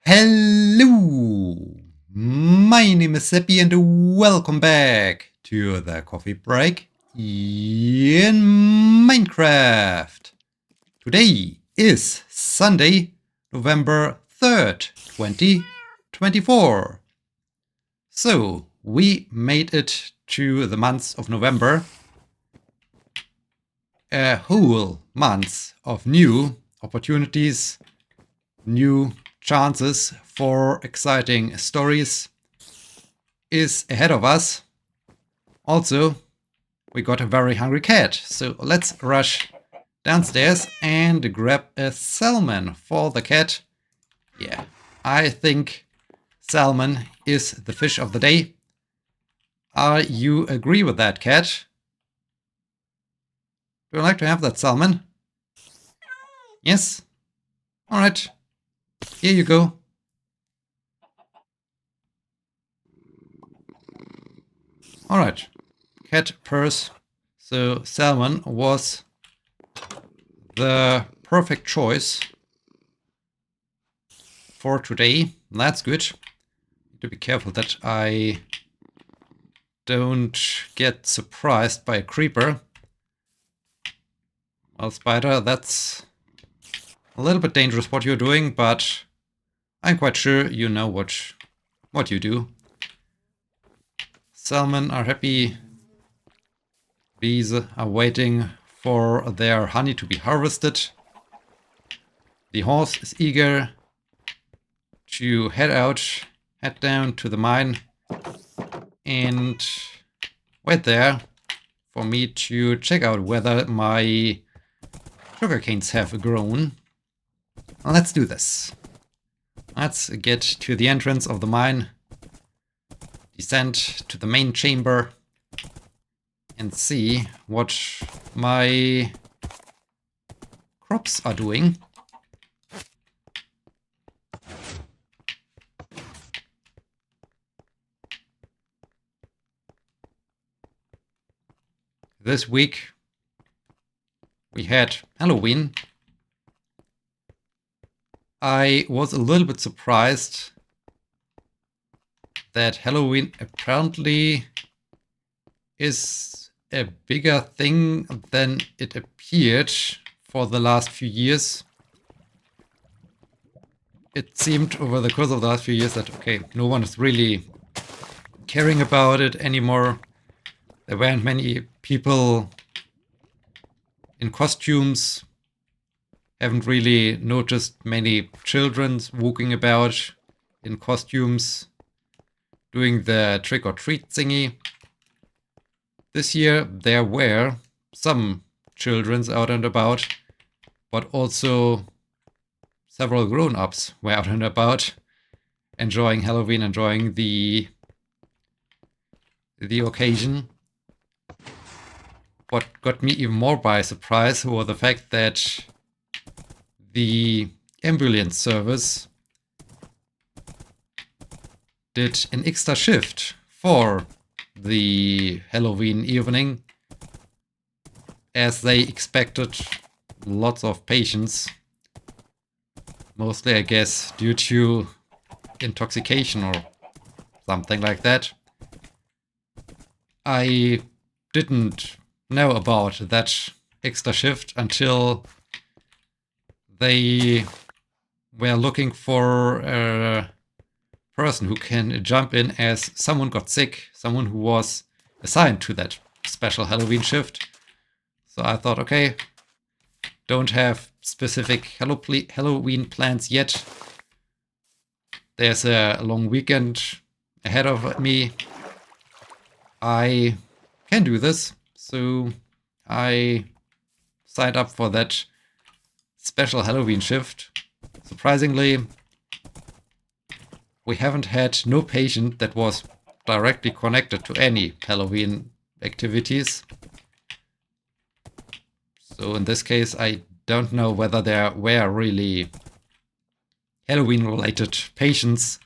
Hello, my name is Sebbi and welcome back to the coffee break in Minecraft. Today is Sunday, November 3rd, 2024. So, we made it to the month of November. A whole month of new opportunities, new chances for exciting stories is ahead of us. Also, we got a very hungry cat, so let's rush downstairs and grab a salmon for the cat. Yeah, I think salmon is the fish of the day. You agree with that, cat? Do you like to have that salmon? Yes? Alright. Here you go. Alright. Cat purse. So salmon was the perfect choice for today. That's good. Need to be careful that I don't get surprised by a creeper. Well, spider, that's a little bit dangerous what you're doing, but I'm quite sure you know what you do. Salmon are happy. Bees are waiting for their honey to be harvested. The horse is eager to head down to the mine and wait there for me to check out whether my sugar canes have grown. Let's do this. Let's get to the entrance of the mine, descend to the main chamber, and see what my crops are doing. This week we had Halloween. I was a little bit surprised that Halloween apparently is a bigger thing than it appeared for the last few years. It seemed over the course of the last few years that, okay, no one is really caring about it anymore. There weren't many people in costumes. Haven't really noticed many children walking about in costumes doing the trick-or-treat thingy. This year there were some children out and about, but also several grown-ups were out and about, enjoying Halloween, enjoying the occasion. What got me even more by surprise was the fact that the ambulance service did an extra shift for the Halloween evening, as they expected lots of patients, mostly I guess due to intoxication or something like that. I didn't know about that extra shift until they were looking for a person who can jump in as someone got sick, someone who was assigned to that special Halloween shift. So I thought, okay, don't have specific Halloween plans yet. There's a long weekend ahead of me. I can do this. So I signed up for that special Halloween shift. Surprisingly, we haven't had no patient that was directly connected to any Halloween activities. So in this case, I don't know whether there were really Halloween-related patients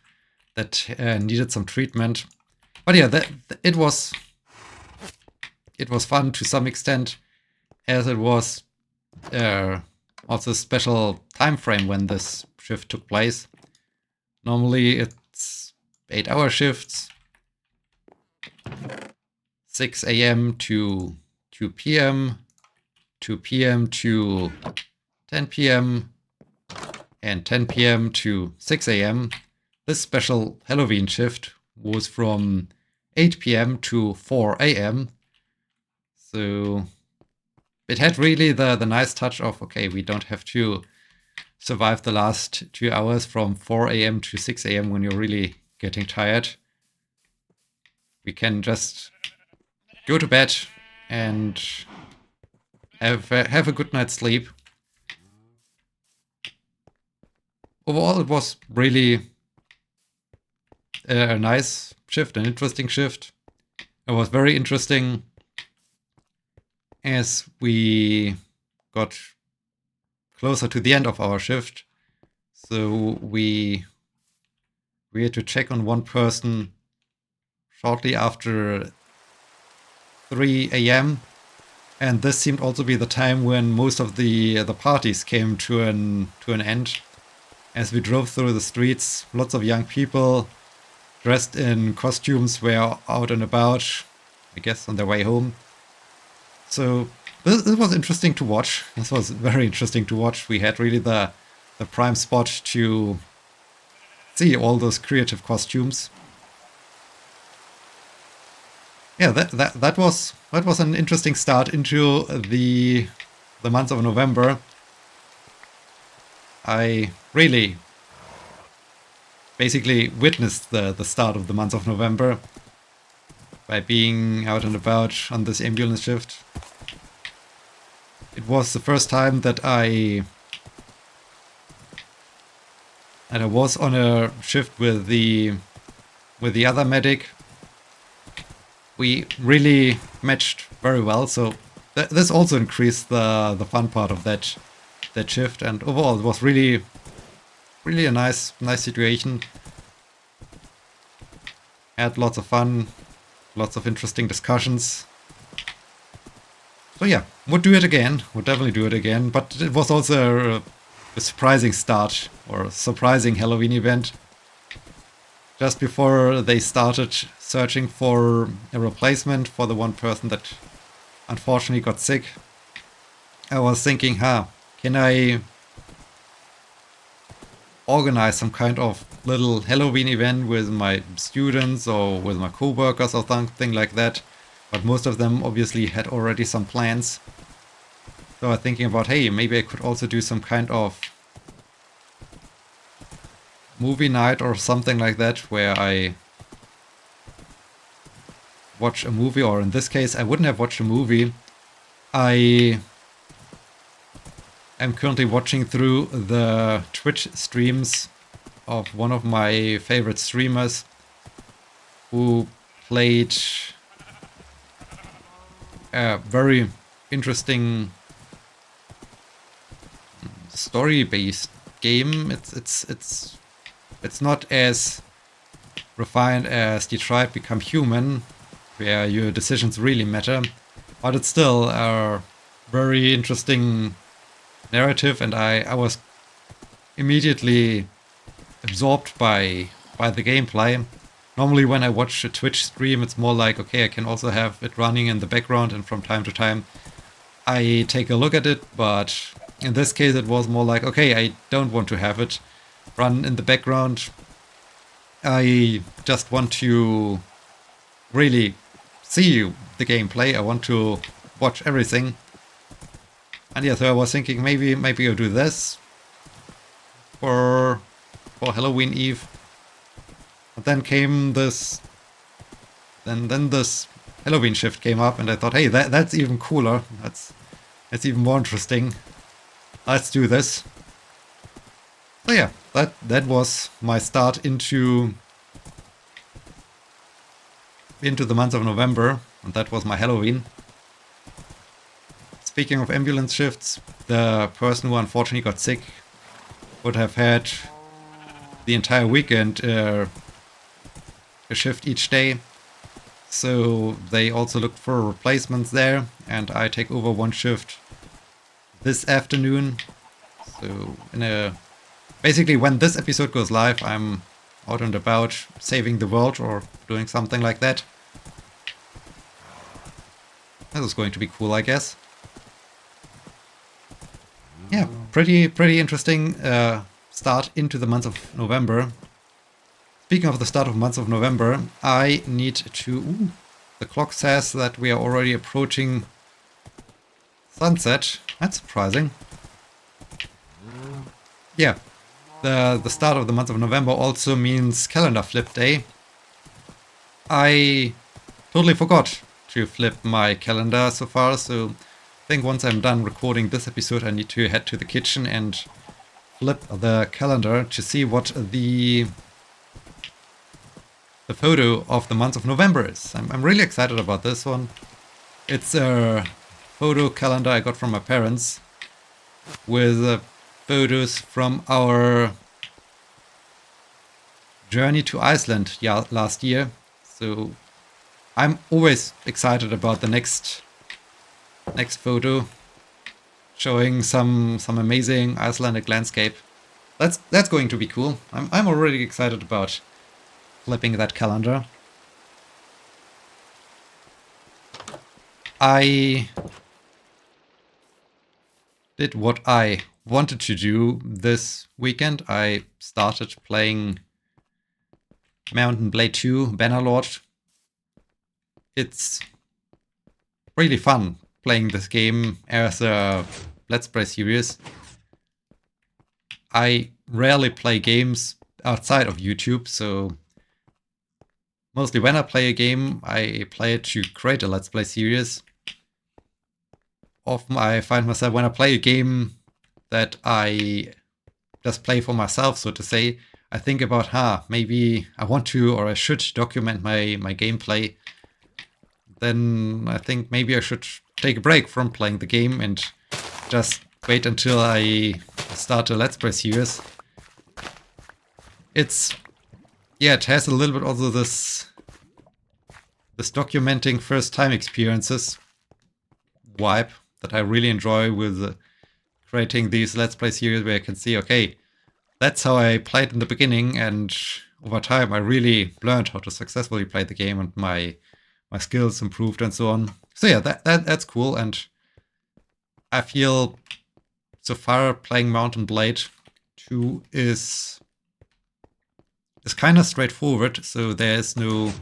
that needed some treatment. But yeah, it was fun to some extent, as it was also a special time frame when this shift took place. Normally it's 8-hour shifts, 6 a.m. to 2 p.m., 2 p.m. to 10 p.m., and 10 p.m. to 6 a.m. This special Halloween shift was from 8 p.m. to 4 a.m. So it had really the nice touch of, okay, we don't have to survive the last 2 hours from 4 a.m. to 6 a.m. when you're really getting tired. We can just go to bed and have a good night's sleep. Overall, it was really a nice shift, an interesting shift. It was very interesting as we got closer to the end of our shift. So we had to check on one person shortly after 3 a.m. And this seemed also to be the time when most of the parties came to an end. As we drove through the streets, lots of young people dressed in costumes were out and about, I guess on their way home. So this was interesting to watch. This was very interesting to watch. We had really the prime spot to see all those creative costumes. Yeah, that was an interesting start into the month of November. I really basically witnessed the start of the month of November by being out and about on this ambulance shift. It was the first time that I was on a shift with the other medic. We really matched very well, so this also increased the fun part of that shift, and overall it was really a nice situation. Had lots of fun, lots of interesting discussions. So yeah, would do it again, would definitely do it again, but it was also a surprising start, or a surprising Halloween event. Just before they started searching for a replacement for the one person that unfortunately got sick, I was thinking, can I organize some kind of little Halloween event with my students or with my co-workers or something like that? But most of them obviously had already some plans. So I was thinking about, hey, maybe I could also do some kind of movie night or something like that, where I watch a movie, or in this case I wouldn't have watched a movie. I am currently watching through the Twitch streams of one of my favorite streamers who played a very interesting story-based game. It's not as refined as Detroit Become Human, where your decisions really matter, but it's still a very interesting narrative, and I was immediately absorbed by the gameplay. Normally when I watch a Twitch stream, it's more like, okay, I can also have it running in the background, and from time to time I take a look at it, but in this case it was more like, okay, I don't want to have it run in the background. I just want to really see the gameplay. I want to watch everything. And yeah, so I was thinking maybe I'll do this for Halloween Eve. But then came this this Halloween shift came up, and I thought, hey, that's even cooler. That's even more interesting. Let's do this. So yeah, that was my start into the month of November, and that was my Halloween. Speaking of ambulance shifts, the person who unfortunately got sick would have had the entire weekend a shift each day. So they also looked for replacements there, and I take over one shift this afternoon. So basically when this episode goes live, I'm out and about, saving the world or doing something like that. This is going to be cool, I guess. Yeah, pretty interesting start into the month of November. Speaking of the start of the month of November, I need to... Ooh, the clock says that we are already approaching sunset. That's surprising. Yeah, the start of the month of November also means calendar flip day. I totally forgot to flip my calendar so far, so I think once I'm done recording this episode I need to head to the kitchen and flip the calendar to see what the photo of the month of November is. I'm really excited about this one. It's a photo calendar I got from my parents with photos from our journey to Iceland last year. So I'm always excited about the next photo showing some amazing Icelandic landscape. That's going to be cool. I'm already excited about flipping that calendar. I did what I wanted to do this weekend. I started playing Mountain Blade 2 Bannerlord. It's really fun playing this game as a Let's Play series. I rarely play games outside of YouTube, so mostly when I play a game, I play it to create a Let's Play series. Often I find myself, when I play a game that I just play for myself, so to say, I think about, maybe I want to or I should document my gameplay. Then I think maybe I should take a break from playing the game and just wait until I start a Let's Play series. It has a little bit also this documenting first time experiences vibe that I really enjoy with creating these Let's Play series where I can see, okay, that's how I played in the beginning, and over time I really learned how to successfully play the game and my skills improved and so on. So yeah, that's cool, and I feel so far playing Mountain Blade 2 is kind of straightforward, so there's no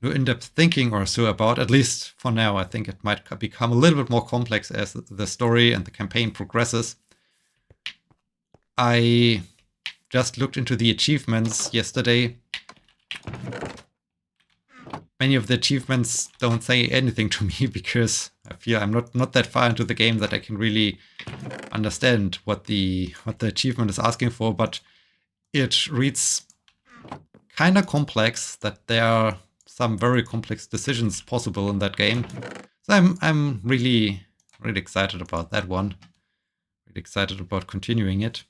in-depth thinking or so about, at least for now. I think it might become a little bit more complex as the story and the campaign progresses. I just looked into the achievements yesterday. Many of the achievements don't say anything to me because I feel I'm not that far into the game that I can really understand what the achievement is asking for, but it reads kind of complex, that there are some very complex decisions possible in that game. So I'm really excited about that one. Really excited about continuing it.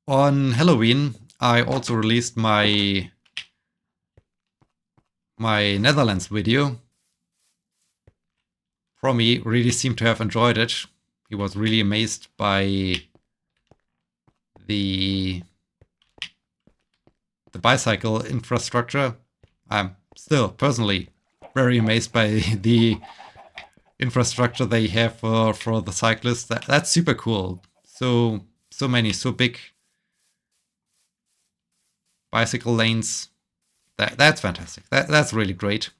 On Halloween, I also released my Netherlands video. Promi really seemed to have enjoyed it. He was really amazed by the bicycle infrastructure. I'm still personally very amazed by the infrastructure they have for the cyclists. That's super cool. So many, so big bicycle lanes. That's fantastic. That's really great.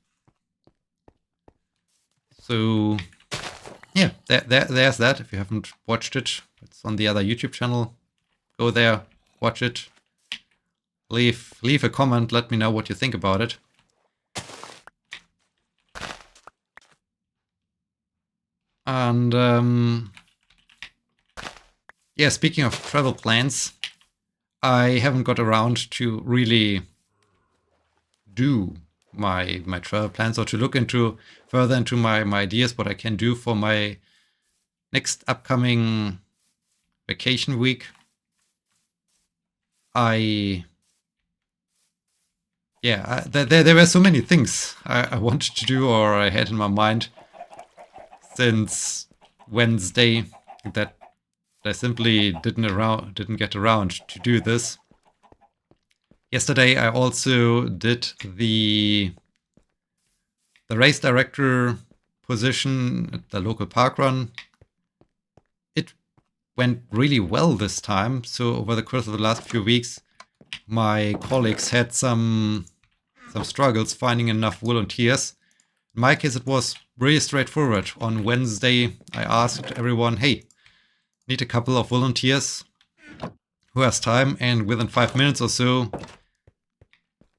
So yeah, there's that. If you haven't watched it, it's on the other YouTube channel. Go there, watch it. Leave a comment, let me know what you think about it. And yeah, speaking of travel plans, I haven't got around to really do my travel plans or to look further into my ideas, what I can do for my next upcoming vacation week. There were so many things I wanted to do or I had in my mind since Wednesday that I simply didn't get around to do this. Yesterday I also did the race director position at the local park run. It went really well this time. So over the course of the last few weeks, my colleagues had some struggles finding enough volunteers. In my case, it was really straightforward. On Wednesday, I asked everyone, hey, need a couple of volunteers who has time, and within 5 minutes or so,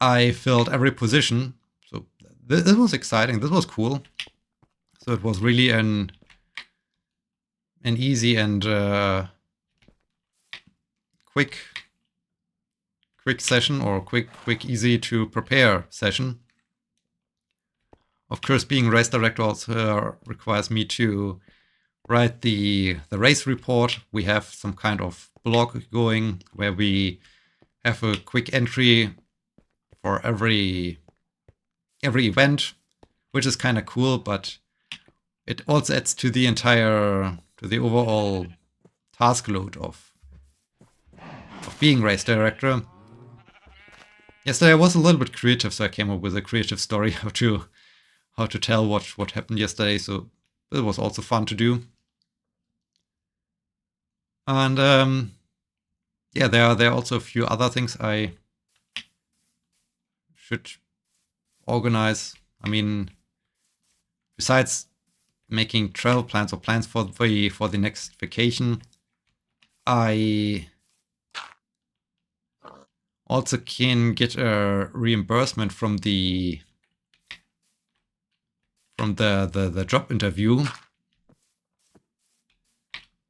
I filled every position. So this was exciting. This was cool. So it was really an easy and quick session, or quick, easy to prepare session. Of course, being race director also requires me to write the race report. We have some kind of blog going where we have a quick entry for every event, which is kind of cool, but it also adds to the overall task load of being race director. Yesterday I was a little bit creative, so I came up with a creative story how to tell what happened yesterday. So it was also fun to do. And yeah, there are also a few other things I should organize. I mean, besides making travel plans or plans for the next vacation, I also can get a reimbursement from the job interview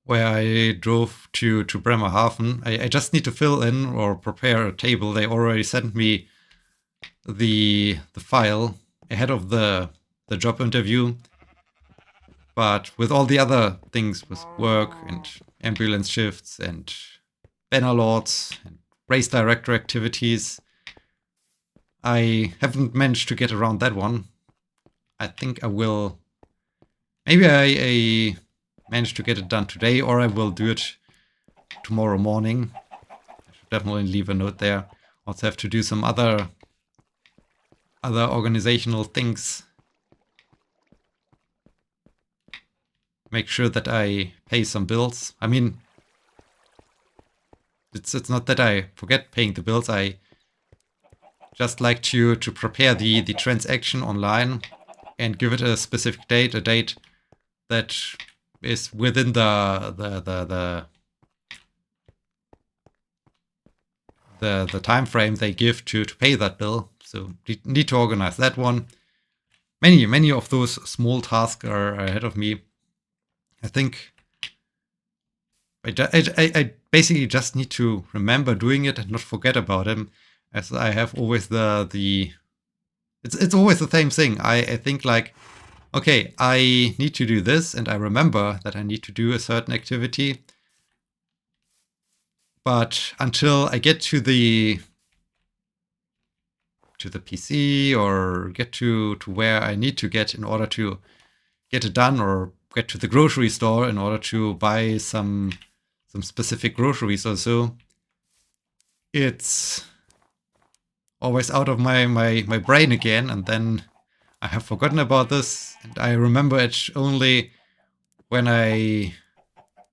where I drove to Bremerhaven. I just need to fill in or prepare a table. They already sent me the file ahead of the job interview. But with all the other things, with work and ambulance shifts and banner lords and race director activities, I haven't managed to get around that one. I think I will. Maybe I manage to get it done today, or I will do it tomorrow morning. I should definitely leave a note there. Also have to do some other organizational things. Make sure that I pay some bills. I mean, it's not that I forget paying the bills. I just like to prepare the transaction online and give it a specific date, a date that is within the time frame they give to pay that bill. So need to organize that one. Many of those small tasks are ahead of me. I think I basically just need to remember doing it and not forget about him, as I have always it's always the same thing. I think like, okay, I need to do this, and I remember that I need to do a certain activity. But until I get to the PC or get to where I need to get in order to get it done, or get to the grocery store in order to buy some specific groceries or so, it's always out of my brain again, and then I have forgotten about this, and I remember it only when I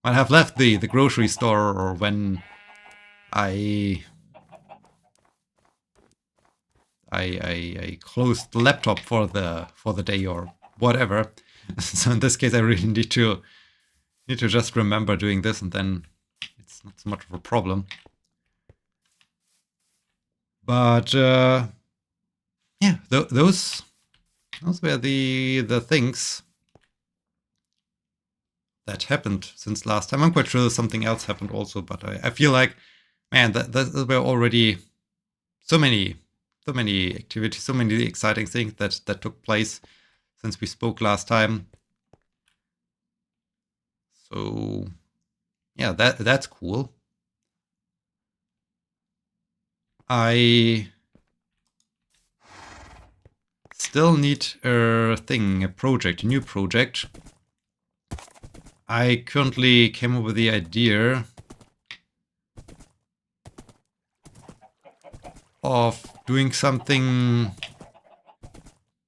have left the grocery store, or when I closed the laptop for the day or whatever. So in this case, I really need to just remember doing this, and then it's not so much of a problem. But yeah, those were the things that happened since last time. I'm quite sure something else happened also, but I feel like, man, that were already so many activities, so many exciting things that took place since we spoke last time. So yeah, that's cool. I still need a new project. I currently came up with the idea of doing something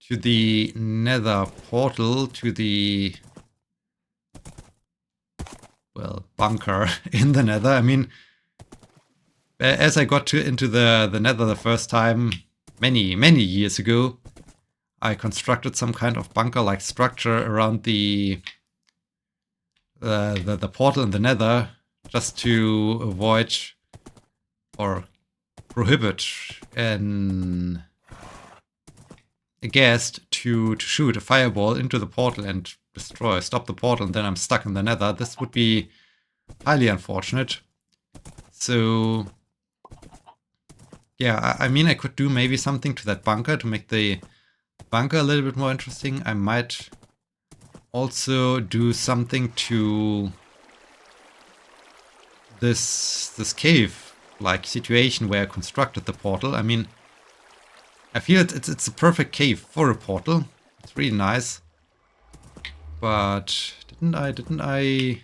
to the nether portal, to the, well, bunker in the nether. I mean, as I got into the nether the first time, many years ago, I constructed some kind of bunker-like structure around the portal in the nether, just to avoid or prohibit a guest to shoot a fireball into the portal and stop the portal, and then I'm stuck in the nether. This would be highly unfortunate. So yeah, I mean, I could do maybe something to that bunker to make the bunker a little bit more interesting. I might also do something to this cave-like situation where I constructed the portal. I mean, I feel it's a perfect cave for a portal. It's really nice. But didn't I?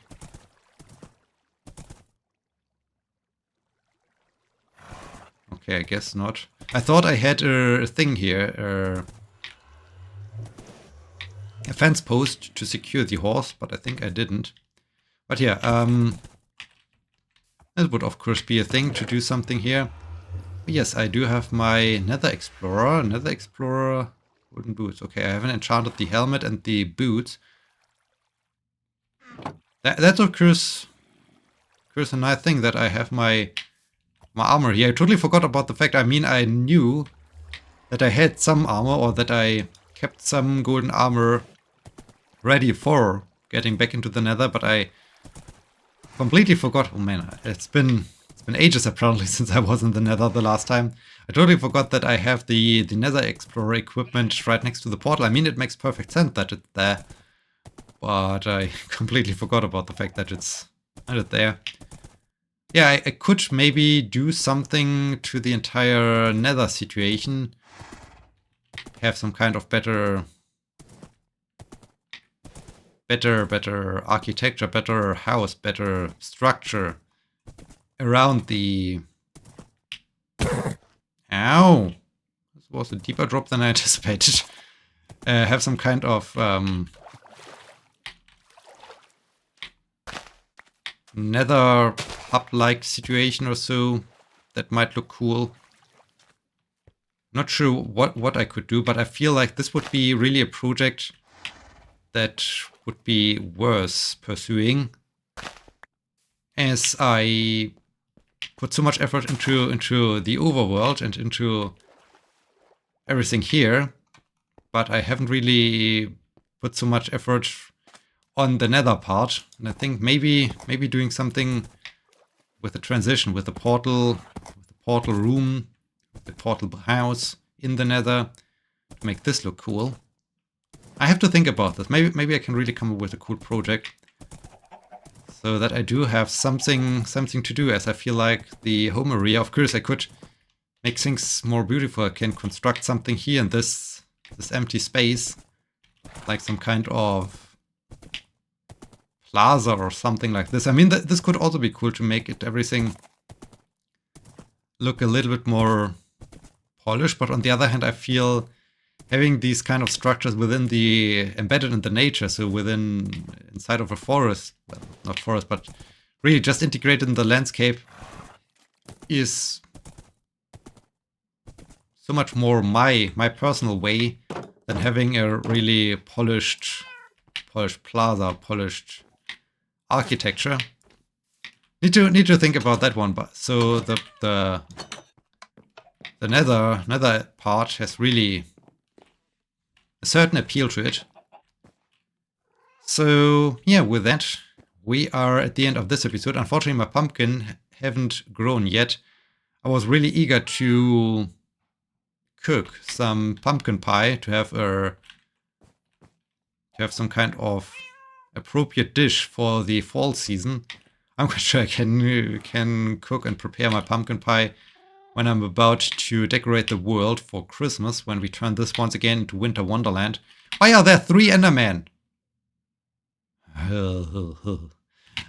Okay, I guess not. I thought I had a thing here, a fence post to secure the horse, but I think I didn't. But yeah, that would of course be a thing to do something here. Yes, I do have my Nether Explorer. Nether Explorer, wooden boots. Okay, I haven't enchanted the helmet and the boots. That's of course a nice thing that I have my armor here. I totally forgot about the fact. I mean, I knew that I had some armor, or that I kept some golden armor ready for getting back into the Nether, but I completely forgot. Oh man, it's been ages apparently since I was in the Nether the last time. I totally forgot that I have the Nether Explorer equipment right next to the portal. I mean, it makes perfect sense that it's there, but I completely forgot about the fact that it's not there. Yeah, I could maybe do something to the entire Nether situation. Have some kind of better architecture, better house, better structure around the... Ow! This was a deeper drop than I anticipated. Have some kind of nether hub-like situation or so. That might look cool. Not sure what I could do, but I feel like this would be really a project that would be worth pursuing, as I put so much effort into the overworld and into everything here, but I haven't really put so much effort on the nether part. And I think maybe doing something with the transition, with the portal room, the portal house in the nether, to make this look cool. I have to think about this. Maybe I can really come up with a cool project, so that I do have something to do, as I feel like the home area, of course I could make things more beautiful. I can construct something here in this empty space, like some kind of plaza or something like this. I mean, this could also be cool to make everything look a little bit more polished, but on the other hand, I feel having these kind of structures embedded in the nature, so inside of a forest, well, not forest, but really just integrated in the landscape, is so much more my personal way than having a really polished plaza, polished architecture. Need to think about that one. But so the nether part has really a certain appeal to it. So yeah, with that, we are at the end of this episode. Unfortunately, my pumpkin haven't grown yet. I was really eager to cook some pumpkin pie, to have some kind of appropriate dish for the fall season. I'm quite sure I can cook and prepare my pumpkin pie when I'm about to decorate the world for Christmas, when we turn this once again into Winter Wonderland. Why are there 3 Endermen?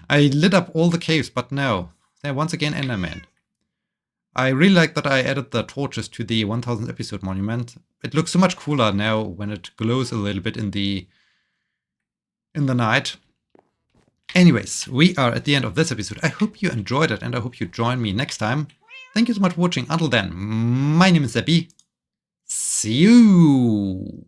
I lit up all the caves, but no. They're once again Enderman. I really like that I added the torches to the 1000 episode monument. It looks so much cooler now when it glows a little bit in the night. Anyways, we are at the end of this episode. I hope you enjoyed it and I hope you join me next time. Thank you so much for watching. Until then, my name is Sebbi. See you!